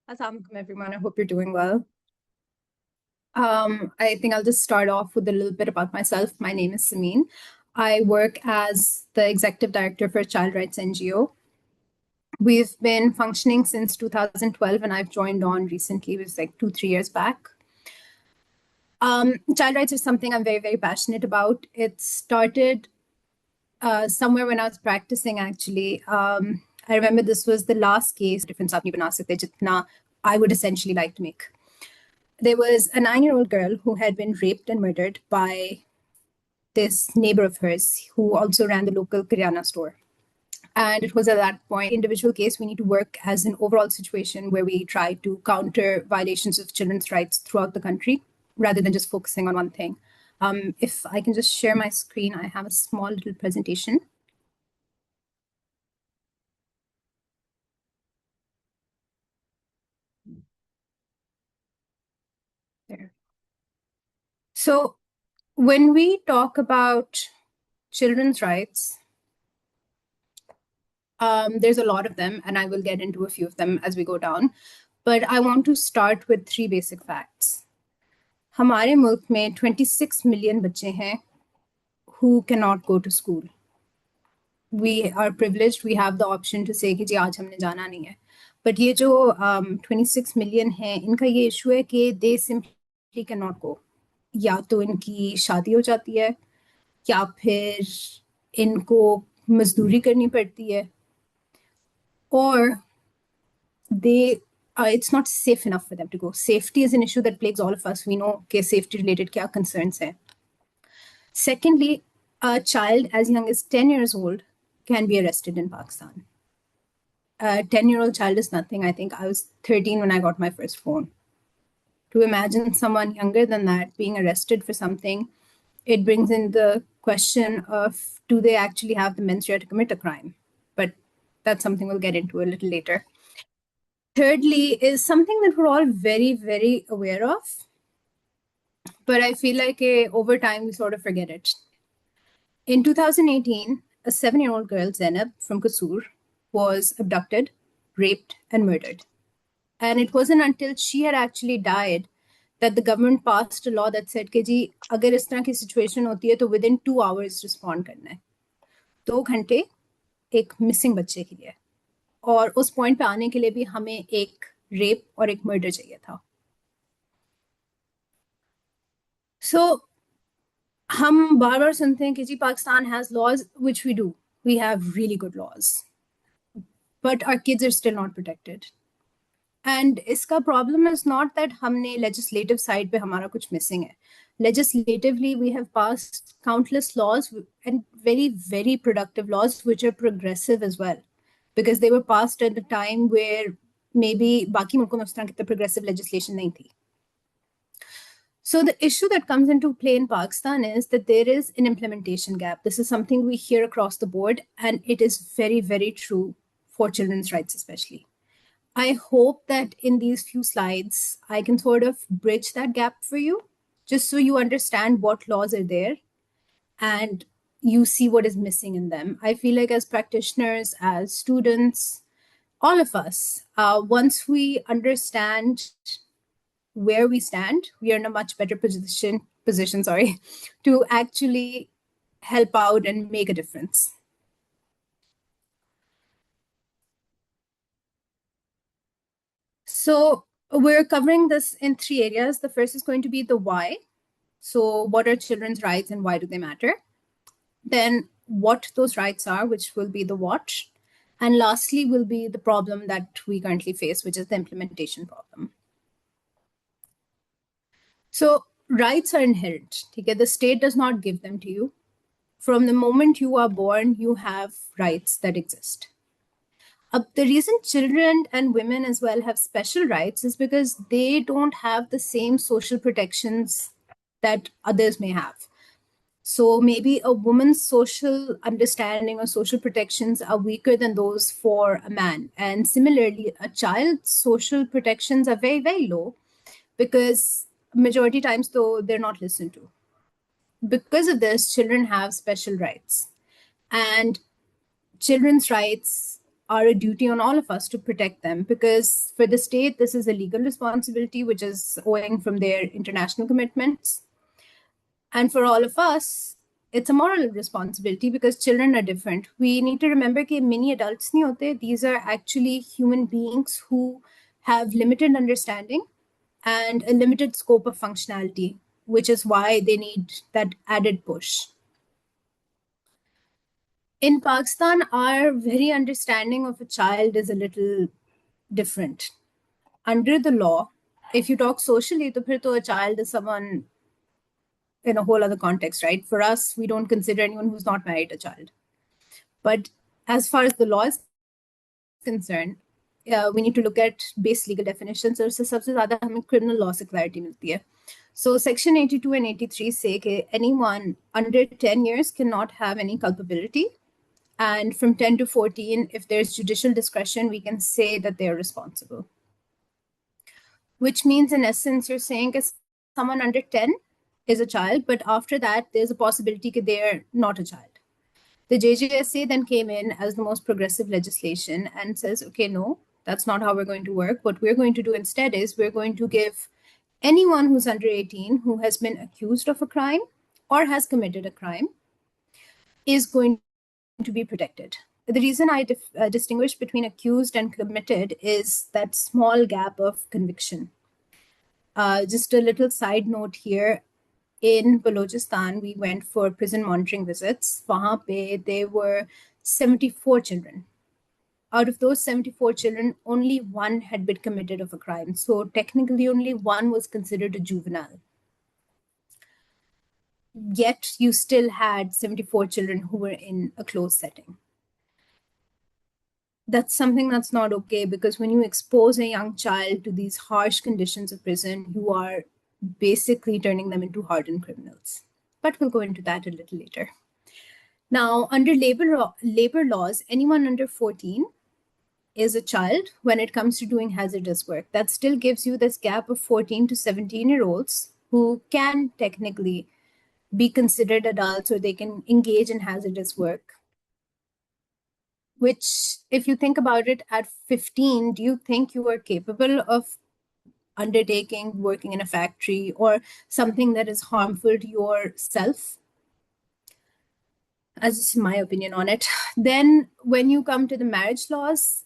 Assalamualaikum everyone. I hope you're doing well. I think I'll just start off with a little bit about myself. My name is Samin. I work as the executive director for Child Rights NGO. We've been functioning since 2012, and I've joined on recently. It was like 2, 3 years back. Child rights is something I'm very, very passionate about. It started somewhere when I was practicing, actually. I remember this was the last case, difference aap nahi bana sakte jitna I would essentially like to make. There was a 9-year-old girl who had been raped and murdered by this neighbor of hers who also ran the local Kiryana store. And it was at that point, individual case, we need to work as an overall situation where we try to counter violations of children's rights throughout the country rather than just focusing on one thing. If I can just share my screen, I have a small little presentation. There. So when we talk about children's rights, there's a lot of them, and I will get into a few of them as we go down. But I want to start with 3 basic facts. हमारे मुल्क में 26 million बच्चे हैं who cannot go to school. We are privileged. We have the option to say कि जी आज हमने जाना नहीं है. But ये जो 26 million हैं, इनका ये issue है कि they simply cannot go. या तो इनकी शादी हो जाती है, या फिर इनको मजदूरी करनी पड़ती है, or it's not safe enough for them to go. Safety is an issue that plagues all of us. We know कि safety related क्या concerns हैं. Secondly, a child as young as 10 years old can be arrested in Pakistan. A 10-year-old child is nothing. I think I was 13 when I got my first phone. To imagine someone younger than that being arrested for something, it brings in the question of, do they actually have the menswear to commit a crime? But that's something we'll get into a little later. Thirdly, is something that we're all very, very aware of, but I feel like over time we sort of forget it. In 2018, a 7-year-old girl, Zainab, from Kasur, was abducted, raped, and murdered. And it wasn't until she had actually died that the government passed a law that said कि जी अगर इस तरह की situation होती है तो within 2 hours respond करना है. 2 घंटे एक missing बच्चे के लिए. और उस point पे आने के लिए भी हमें एक rape और एक murder चाहिए था. So हम बार बार सुनते हैं कि जी Pakistan has laws, which we do. We have really good laws. But our kids are still not protected. And iska problem is not that हमने legislative side पे हमारा कुछ missing है. Legislatively, we have passed countless laws and very, very productive laws, which are progressive as well, because they were passed at a time where maybe बाकी मुल्कों में उस तरह की progressive legislation नहीं थी. So the issue that comes into play in Pakistan is that there is an implementation gap. This is something we hear across the board, and it is very, very true for children's rights especially. I hope that in these few slides, I can sort of bridge that gap for you, just so you understand what laws are there and you see what is missing in them. I feel like as practitioners, as students, all of us, once we understand where we stand, we are in a much better position, to actually help out and make a difference. So we're covering this in 3 areas. The first is going to be the why. So what are children's rights and why do they matter? Then what those rights are, which will be the what. And lastly will be the problem that we currently face, which is the implementation problem. So rights are inherent. Okay? The state does not give them to you. From the moment you are born, you have rights that exist. The reason children and women as well have special rights is because they don't have the same social protections that others may have. So maybe a woman's social understanding or social protections are weaker than those for a man. And similarly, a child's social protections are very, very low because majority times though they're not listened to. Because of this, children have special rights. And children's rights are a duty on all of us to protect them, because for the state, this is a legal responsibility, which is owing from their international commitments. And for all of us, it's a moral responsibility because children are different. We need to remember that many adults nahi hote. These are actually human beings who have limited understanding and a limited scope of functionality, which is why they need that added push. In Pakistan, our very understanding of a child is a little different. Under the law, if you talk socially, to a child is someone in a whole other context, right? For us, we don't consider anyone who's not married a child. But as far as the law is concerned, we need to look at base legal definitions. और उससे सबसे ज़्यादा हमें criminal law से clarity मिलती है. So Section 82 and 83 say that anyone under 10 years cannot have any culpability. And from 10 to 14, if there's judicial discretion, we can say that they're responsible. Which means, in essence, you're saying that someone under 10 is a child, but after that, there's a possibility that they're not a child. The JJSA then came in as the most progressive legislation and says, okay, no, that's not how we're going to work. What we're going to do instead is we're going to give anyone who's under 18 who has been accused of a crime or has committed a crime is going to be protected. The reason I distinguish between accused and committed is that small gap of conviction. Just a little side note here. In Balochistan, we went for prison monitoring visits. Wahan pe there were 74 children. Out of those 74 children, only one had been committed of a crime. So technically, only one was considered a juvenile. Yet you still had 74 children who were in a closed setting. That's something that's not okay, because when you expose a young child to these harsh conditions of prison, you are basically turning them into hardened criminals. But we'll go into that a little later. Now, under labor laws, anyone under 14 is a child when it comes to doing hazardous work. That still gives you this gap of 14 to 17-year-olds who can technically be considered adults, or they can engage in hazardous work. Which, if you think about it, at 15, do you think you are capable of undertaking working in a factory or something that is harmful to yourself? As is my opinion on it. Then when you come to the marriage laws,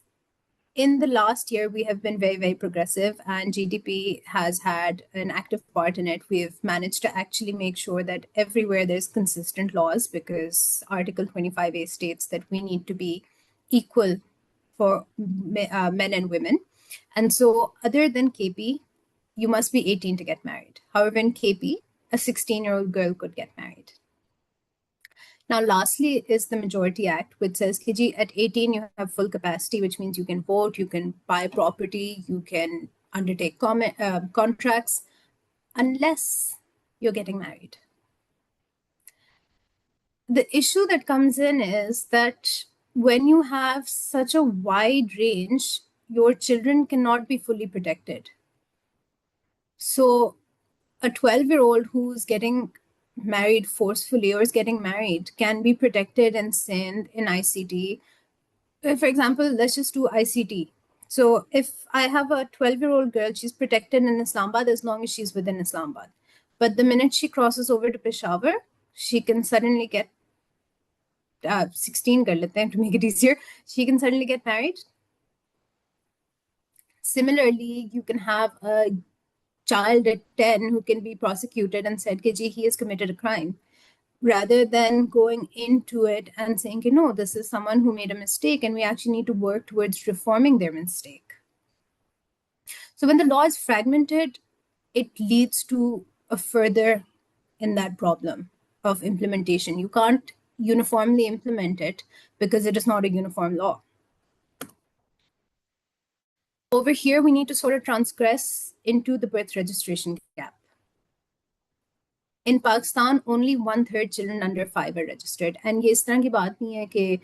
in the last year, we have been very, very progressive, and GDP has had an active part in it. We've managed to actually make sure that everywhere there's consistent laws, because Article 25A states that we need to be equal for men and women. And so other than KP, you must be 18 to get married. However, in KP, a 16-year-old girl could get married. Now, lastly is the Majority Act, which says that at 18, you have full capacity, which means you can vote, you can buy property, you can undertake contracts, unless you're getting married. The issue that comes in is that when you have such a wide range, your children cannot be fully protected. So a 12-year-old who's getting married forcefully or is getting married can be protected in Sindh in ICT. For example, let's just do ICT. So if I have a 12-year-old girl, she's protected in Islamabad as long as she's within Islamabad. But the minute she crosses over to Peshawar, she can suddenly get 16 kar lete hain to make it easier. She can suddenly get married. Similarly, you can have a child at 10 who can be prosecuted and said, he has committed a crime, rather than going into it and saying, no, this is someone who made a mistake and we actually need to work towards reforming their mistake. So when the law is fragmented, it leads to a further in that problem of implementation. You can't uniformly implement it because it is not a uniform law. Over here, we need to sort of transgress into the birth registration gap. In Pakistan, only 1/3 children under 5 are registered. And ये इस तरह की बात नहीं है कि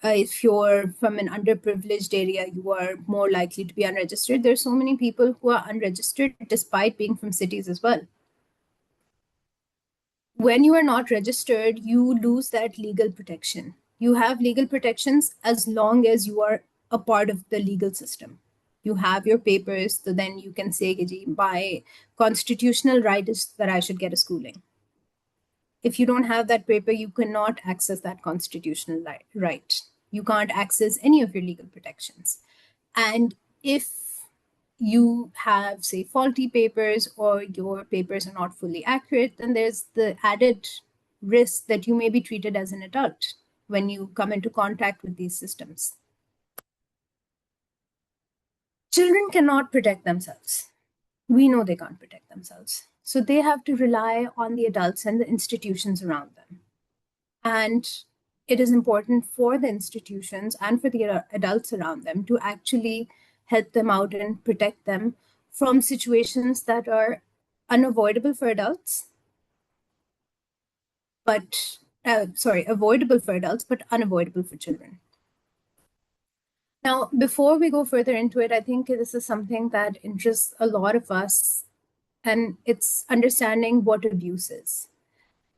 if you're from an underprivileged area, you are more likely to be unregistered. There are so many people who are unregistered despite being from cities as well. When you are not registered, you lose that legal protection. You have legal protections as long as you are a part of the legal system. You have your papers, so then you can say, "Ki ji, my constitutional right is that I should get a schooling." If you don't have that paper, you cannot access that constitutional right. You can't access any of your legal protections. And if you have, say, faulty papers or your papers are not fully accurate, then there's the added risk that you may be treated as an adult when you come into contact with these systems. Children cannot protect themselves. We know they can't protect themselves. So they have to rely on the adults and the institutions around them. And it is important for the institutions and for the adults around them to actually help them out and protect them from situations that are unavoidable for adults, but avoidable for adults, but unavoidable for children. Now, before we go further into it, I think this is something that interests a lot of us, and it's understanding what abuse is.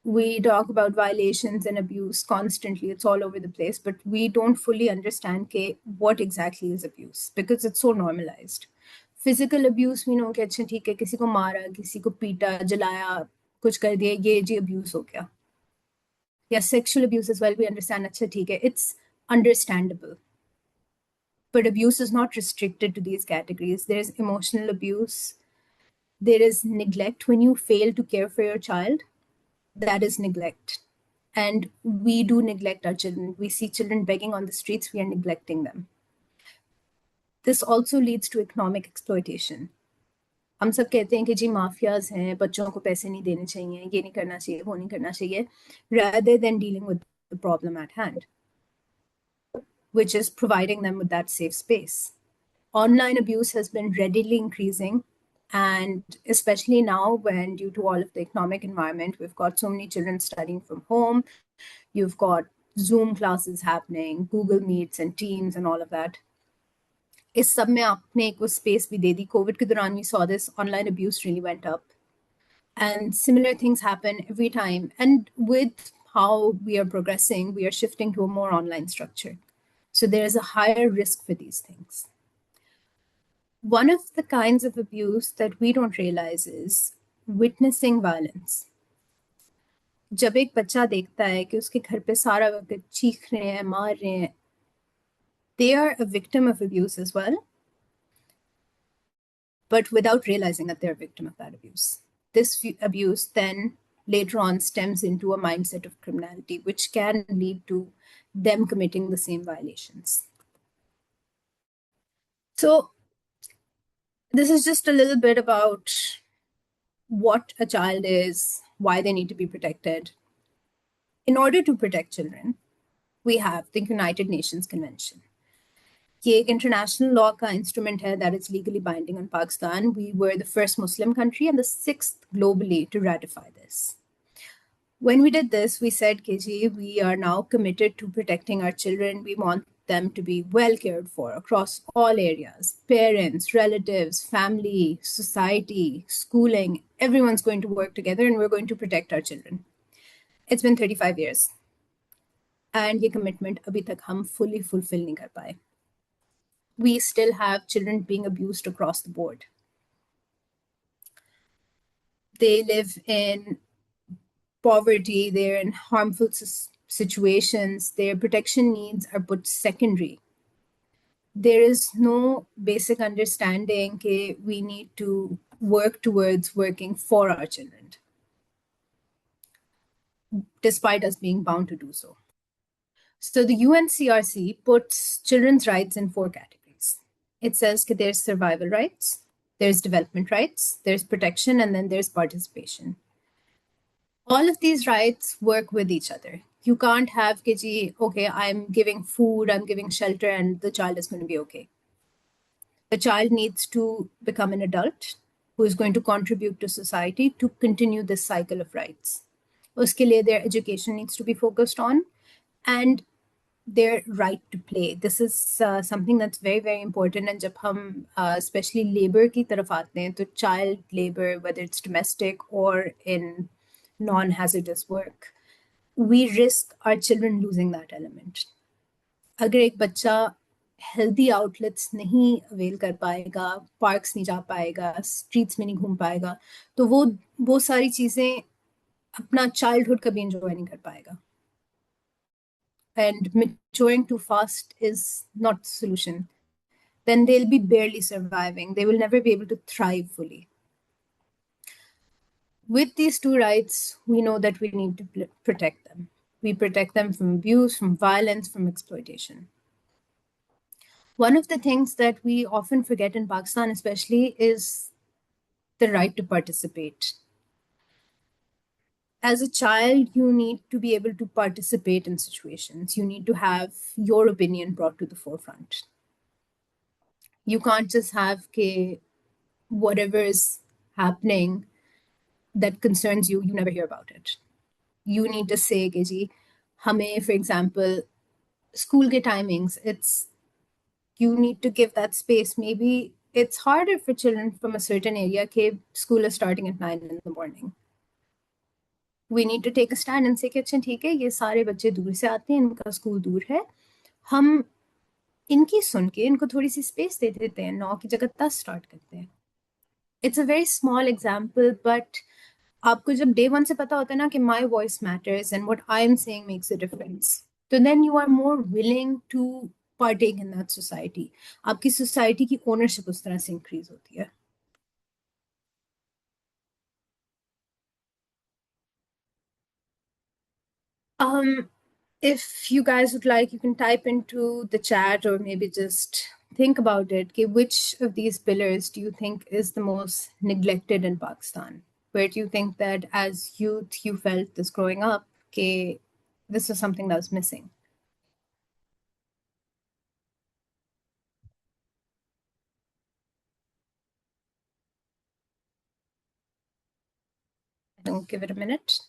We talk about violations and abuse constantly. It's all over the place, but we don't fully understand what exactly is abuse because it's so normalized. Physical abuse, we know कि अच्छा ठीक है, किसी को मारा, किसी को पीटा, जलाया, कुछ कर दिया, ये जी abuse हो गया. Yeah, sexual abuse as well, we understand, अच्छा ठीक है, it's understandable. But abuse is not restricted to these categories. There's emotional abuse. There is neglect when you fail to care for your child. That is neglect. And we do neglect our children. We see children begging on the streets, we are neglecting them. This also leads to economic exploitation. हम सब कहते हैं कि जी mafias हैं, बच्चों को पैसे नहीं देने चाहिए, ये नहीं करना चाहिए, वो नहीं करना चाहिए, rather than dealing with the problem at hand, which is providing them with that safe space. Online abuse has been readily increasing. And especially now, when due to all of the economic environment, we've got so many children studying from home, you've got Zoom classes happening, Google Meets and Teams and all of that. इस सब में आपने एक वो space भी दे दी. COVID के दौरान we saw this online abuse really went up. And similar things happen every time. And with how we are progressing, we are shifting to a more online structure. So there is a higher risk for these things. One of the kinds of abuse that we don't realize is witnessing violence. जब एक बच्चा देखता है कि उसके घर पे सारा वक्त चीख रहे हैं, मार रहे हैं, they are a victim of abuse as well, but without realizing that they're a victim of that abuse. This abuse then later on stems into a mindset of criminality, which can lead to them committing the same violations. So this is just a little bit about what a child is, why they need to be protected. In order to protect children, we have the United Nations Convention. ये एक international law का instrument है that is legally binding on Pakistan. We were the first Muslim country and the 6th globally to ratify this. When we did this, we said, KG, we are now committed to protecting our children. We want them to be well cared for across all areas. Parents, relatives, family, society, schooling, everyone's going to work together and we're going to protect our children. It's been 35 years. And ये commitment अभी तक हम fully fulfill नहीं कर पाए. We still have children being abused across the board. They live in poverty, they're in harmful situations, their protection needs are put secondary. There is no basic understanding that we need to work towards working for our children, despite us being bound to do so. So the UNCRC puts children's rights in 4 categories. It says that there's survival rights, there's development rights, there's protection, and then there's participation. All of these rights work with each other. You can't have Kiji, okay, I'm giving food, I'm giving shelter, and the child is going to be okay. The child needs to become an adult who is going to contribute to society to continue this cycle of rights. Uske liye their education needs to be focused on and their right to play. This is something that's very, very important. And jab hum especially labor ki taraf aate hain, to child labor, whether it's domestic or in non-hazardous work, we risk our children losing that element. अगर एक बच्चा healthy outlets नहीं avail कर पाएगा, parks नहीं जा पाएगा, streets में नहीं घूम पाएगा, तो वो सारी चीजें अपना चाइल्डहुड कभी एंजॉय नहीं कर पाएगा. And maturing too fast is not the solution. Then they'll be barely surviving. They will never be able to thrive fully. With these two rights, we know that we need to protect them. We protect them from abuse, from violence, from exploitation. One of the things that we often forget in Pakistan, especially, is the right to participate. As a child, you need to be able to participate in situations. You need to have your opinion brought to the forefront. You can't just have whatever is happening that concerns you, you never hear about it. You need to say कि जी हमें, for example, school के timings, you need to give that space. Maybe it's harder for children from a certain area कि school is starting at 9 in the morning. We need to take a stand and say कि अच्छा ठीक है, ये सारे बच्चे दूर से आते हैं, इनका स्कूल दूर है, हम इनकी सुन के इनको थोड़ी सी स्पेस दे देते हैं, 9 की जगह 10 स्टार्ट करते हैं. It's a very small example, but आपको जब day one से पता होता है ना कि my voice matters and what I am saying makes a difference, तो then you are more willing to partake in that society. आपकी society की ownership उस तरह से increase होती है. If you guys would like, you can type into the chat or maybe just think about it. Okay, which of these pillars do you think is the most neglected in Pakistan? Where do you think that as youth you felt this growing up? Okay, this was something that was missing. Don't give it a minute.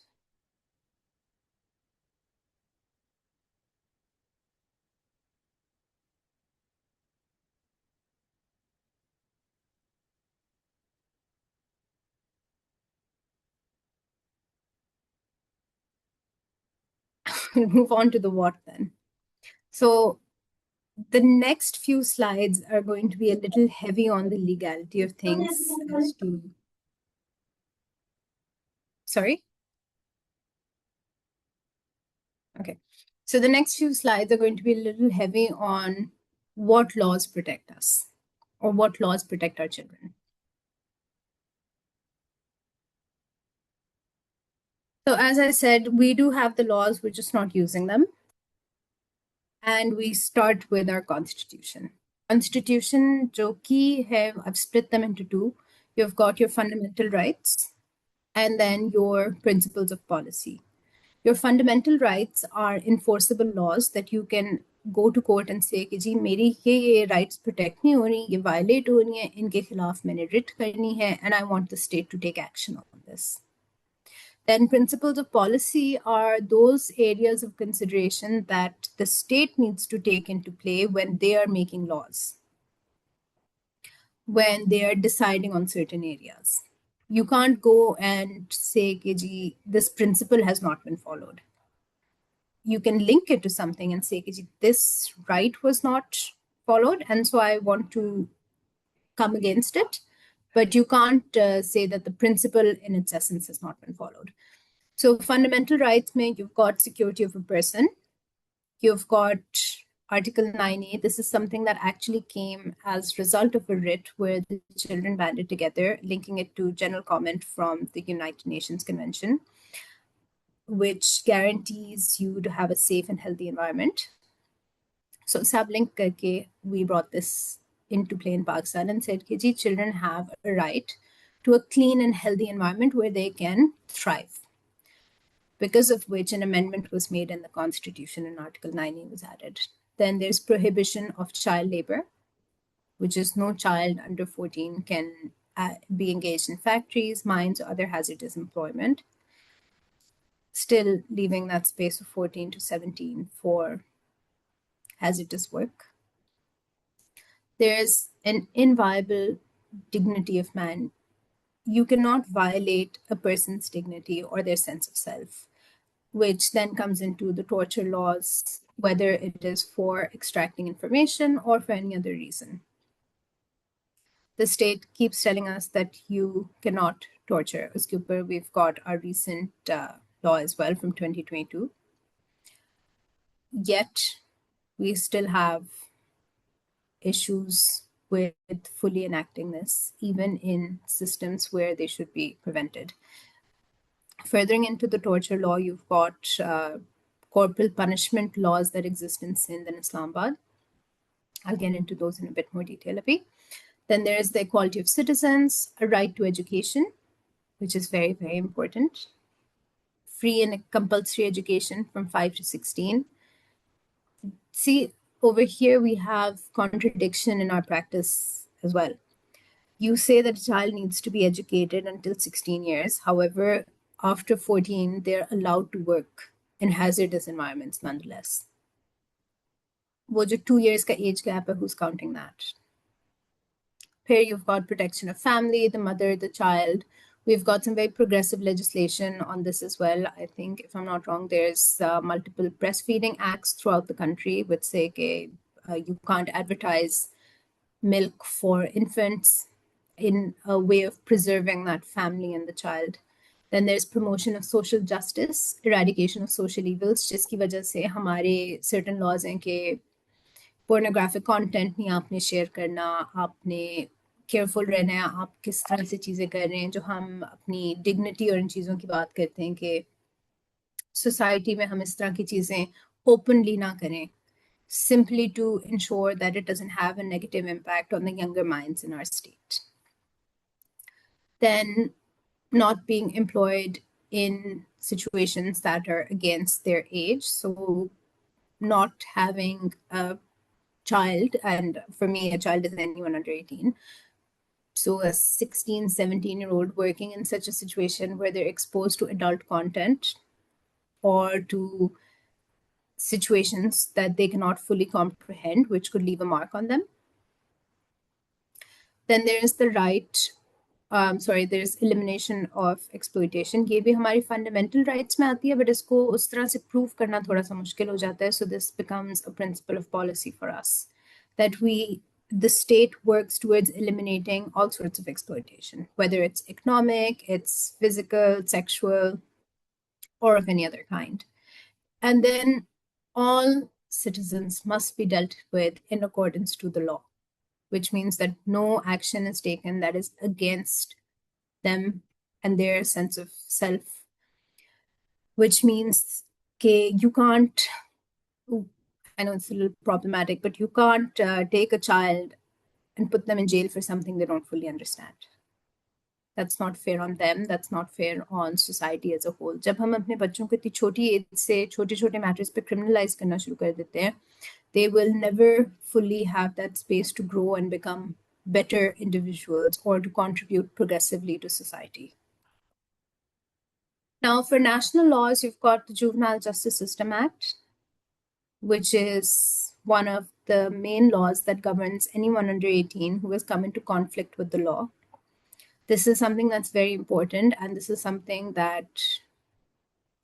We'll move on to the what then. So the next few slides are going to be a little heavy on the legality of things as to. Sorry? Okay. So the next few slides are going to be a little heavy on what laws protect us or what laws protect our children. So as I said, we do have the laws, we're just not using them. And we start with our constitution. Constitution, jo ki hai, I've split them into two. You've got your fundamental rights and then your principles of policy. Your fundamental rights are enforceable laws that you can go to court and say कि जी मेरी ये rights protect नहीं हो रही, ये violate हो रही हैं, इनके खिलाफ मैंने writ करनी है, and I want the state to take action on this. Then principles of policy are those areas of consideration that the state needs to take into play when they are making laws, when they are deciding on certain areas. You can't go and say कि जी this principle has not been followed. You can link it to something and say this right was not followed and so I want to come against it, but you can't say that the principle in its essence has not been followed. So fundamental rights mean you've got security of a person, you've got Article 9A. This is something that actually came as result of a writ where the children banded together, linking it to general comment from the United Nations Convention, which guarantees you to have a safe and healthy environment. So Sablink karke, we brought this into play in Pakistan and said that children have a right to a clean and healthy environment where they can thrive. Because of which an amendment was made in the Constitution and Article 9A was added. Then there's prohibition of child labor, which is no child under 14 can be engaged in factories, mines, or other hazardous employment, still leaving that space of 14 to 17 for hazardous work. There's an inviolable dignity of man. You cannot violate a person's dignity or their sense of self. which then comes into the torture laws, whether it is for extracting information or for any other reason. The state keeps telling us that you cannot torture. Uske upar we've got our recent law as well from 2022. Yet we still have issues with fully enacting this, even in systems where they should be prevented. Furthering into the torture law, you've got corporal punishment laws that exist in Sindh and Islamabad. I'll get into those in a bit more detail, Abhi. Then there's the equality of citizens, a right to education, which is very, very important. Free and compulsory education from 5 to 16. See, over here we have contradiction in our practice as well. You say that a child needs to be educated until 16 years. However, after 14, they're allowed to work in hazardous environments nonetheless. वो जो 2 years का age gap है, who's counting that? Here you've got protection of family, the mother, the child. We've got some very progressive legislation on this as well. I think, if I'm not wrong, there's multiple breastfeeding acts throughout the country which say you can't advertise milk for infants in a way of preserving that family and the child. Then there's promotion of social justice, eradication of social evils, जिसकी वजह से हमारे certain laws हैं कि pornographic content नहीं आपने share करना, आपने केयरफुल रहना है आप किस तरह से चीज़ें कर रहे हैं, जो हम अपनी डिग्निटी और इन चीज़ों की बात करते हैं कि सोसाइटी में हम इस तरह की चीज़ें ओपनली ना करें, simply to ensure that it doesn't have a negative impact on the younger minds in our state. Then not being employed in situations that are against their age, so not having a child, and for me a child is anyone under 18. So a 16, 17-year-old working in such a situation where they're exposed to adult content or to situations that they cannot fully comprehend, which could leave a mark on them. Then there is the there's elimination of exploitation. ये भी हमारी fundamental rights में आती है, but इसको उस तरह से prove करना थोड़ा सा मुश्किल हो जाता है. So this becomes a principle of policy for us, that the state works towards eliminating all sorts of exploitation, whether it's economic, it's physical, sexual, or of any other kind. And then all citizens must be dealt with in accordance to the law, which means that no action is taken that is against them and their sense of self, which means you can't, I know it's a little problematic, but you can't take a child and put them in jail for something they don't fully understand. That's not fair on them. That's not fair on society as a whole. जब हम अपने बच्चों को इतनी छोटी as से छोटे-छोटे matters पे क्रिमिनलाइज करना शुरू कर देते हैं, they will never fully have that space to grow and become better individuals or to contribute progressively to society. Now, for national laws, you've got the Juvenile Justice System Act, which is one of the main laws that governs anyone under 18 who has come into conflict with the law. This is something that's very important, and this is something that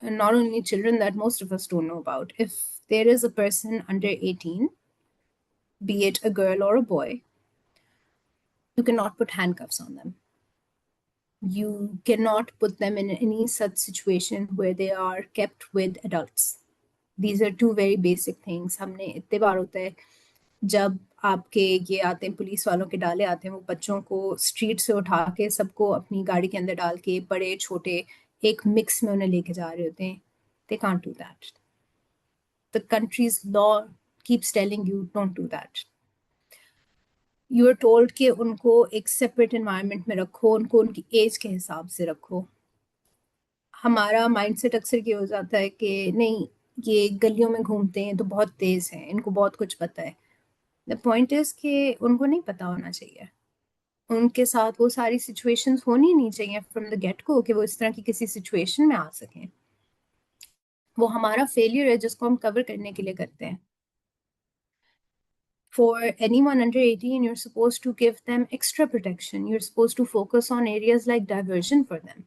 not only children, that most of us don't know about. If there is a person under 18, be it a girl or a boy, you cannot put handcuffs on them. You cannot put them in any such situation where they are kept with adults. These are two very basic things. हमने इतने बार होता है जब आपके ये आते हैं police वालों के डाले आते हैं, वो बच्चों को स्ट्रीट से उठा के सबको अपनी गाड़ी के अंदर डाल के बड़े छोटे एक मिक्स में उन्हें लेके जा रहे होते हैं. They can't do that. The country's law keeps telling you don't do that. You are told कि उनको एक separate environment में रखो, उनको उनकी एज के हिसाब से रखो. हमारा माइंडसेट अक्सर ये हो जाता है कि नहीं, ये गलियों में घूमते हैं तो बहुत तेज हैं, इनको बहुत कुछ पता है. The point is कि उनको नहीं पता होना चाहिए. उनके साथ वो सारी situations होनी नहीं चाहिए from the get go कि वो इस तरह की किसी situation में आ सकें. वो हमारा failure है जिसको हम cover करने के लिए करते हैं. For anyone under 18, you're supposed to give them extra protection. You're supposed to focus on areas like diversion for them.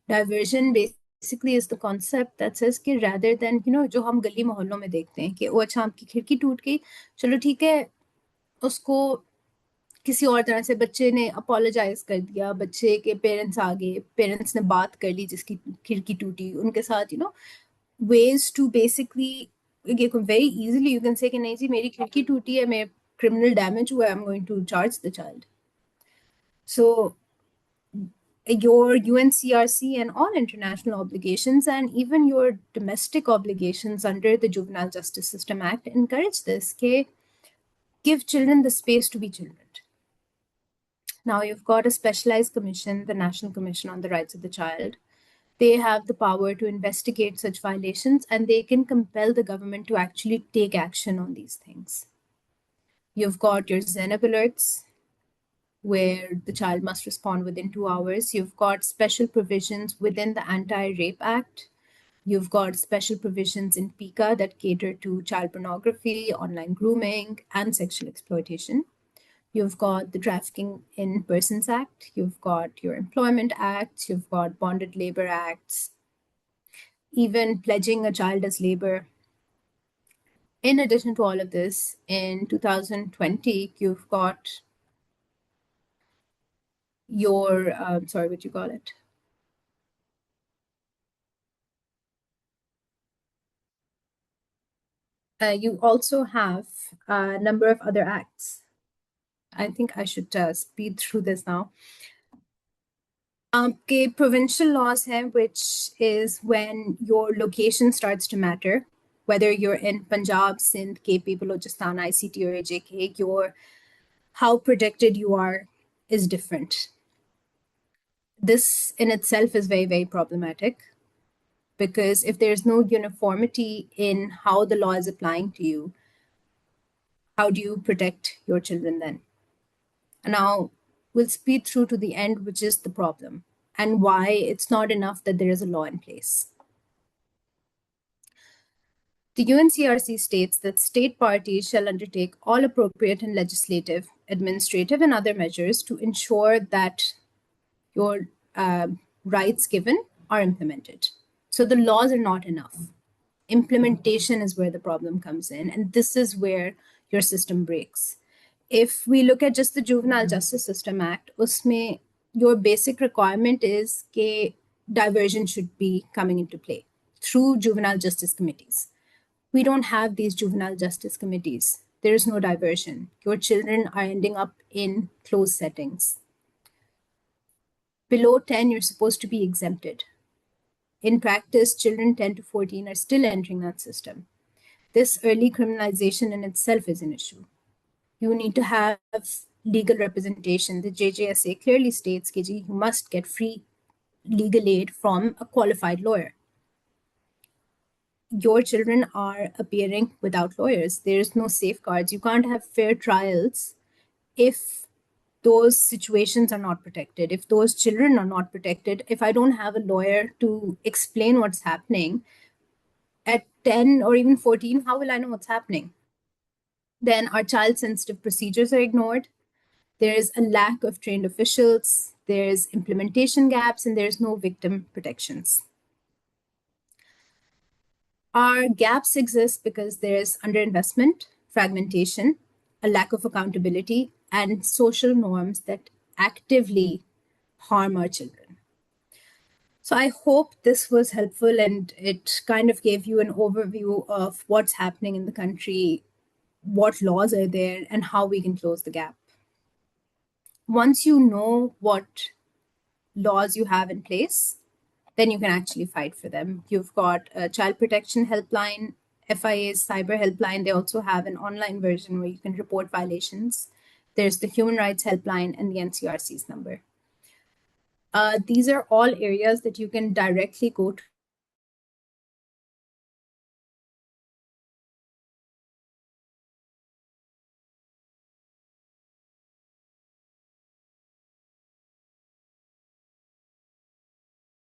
Diversion basically basically is the concept that says कि rather than, जो हम गली मोहल्लों में देखते हैं कि वो अच्छा आपकी खिड़की टूट गई, चलो ठीक है, उसको किसी और तरह से बच्चे ने अपोलोजाइज कर दिया, बच्चे के पेरेंट्स आ गए, पेरेंट्स ने बात कर ली जिसकी खिड़की टूटी उनके साथ, ways to basically very easily you can say कि नहीं जी मेरी खिड़की टूटी है, मेरे criminal damage हुआ है, I'm going to charge the child. So your UNCRC and all international obligations and even your domestic obligations under the Juvenile Justice System Act encourage this, कि give children the space to be children. Now you've got a specialized commission, the National Commission on the Rights of the Child. They have the power to investigate such violations and they can compel the government to actually take action on these things. You've got your Zenab alerts, where the child must respond within 2 hours. You've got special provisions within the Anti-Rape Act. You've got special provisions in PICA that cater to child pornography, online grooming, and sexual exploitation. You've got the Trafficking in Persons Act. You've got your Employment Acts. You've got Bonded Labor Acts, even pledging a child as labor. In addition to all of this, in 2020, you've got your, sorry, what you call it? You also have a number of other acts. I think I should speed through this now. Provincial laws have, which is when your location starts to matter, whether you're in Punjab, Sindh, KP, Balochistan, ICT, or AJK, how protected you are is different. This in itself is very, very problematic, because if there's no uniformity in how the law is applying to you, how do you protect your children then? Now, we'll speed through to the end, which is the problem and why it's not enough that there is a law in place. The UNCRC states that state parties shall undertake all appropriate and legislative, administrative, and other measures to ensure that your rights given are implemented. So the laws are not enough. Implementation is where the problem comes in, and this is where your system breaks. If we look at just the Juvenile Justice System Act, usme your basic requirement is that diversion should be coming into play through juvenile justice committees. We don't have these juvenile justice committees. There is no diversion. Your children are ending up in closed settings. Below 10, you're supposed to be exempted. In practice, children 10 to 14 are still entering that system. This early criminalization in itself is an issue. You need to have legal representation. The JJSA clearly states that you must get free legal aid from a qualified lawyer. Your children are appearing without lawyers. There's no safeguards. You can't have fair trials if those situations are not protected, if those children are not protected. If I don't have a lawyer to explain what's happening at 10 or even 14, how will I know what's happening? Then our child-sensitive procedures are ignored. There's a lack of trained officials, there's implementation gaps, and there's no victim protections. Our gaps exist because there's underinvestment, fragmentation, a lack of accountability, and social norms that actively harm our children. So I hope this was helpful and it kind of gave you an overview of what's happening in the country, what laws are there, and how we can close the gap. Once you know what laws you have in place, then you can actually fight for them. You've got a child protection helpline, FIA's cyber helpline. They also have an online version where you can report violations. There's the human rights helpline and the NCRC's number. These are all areas that you can directly go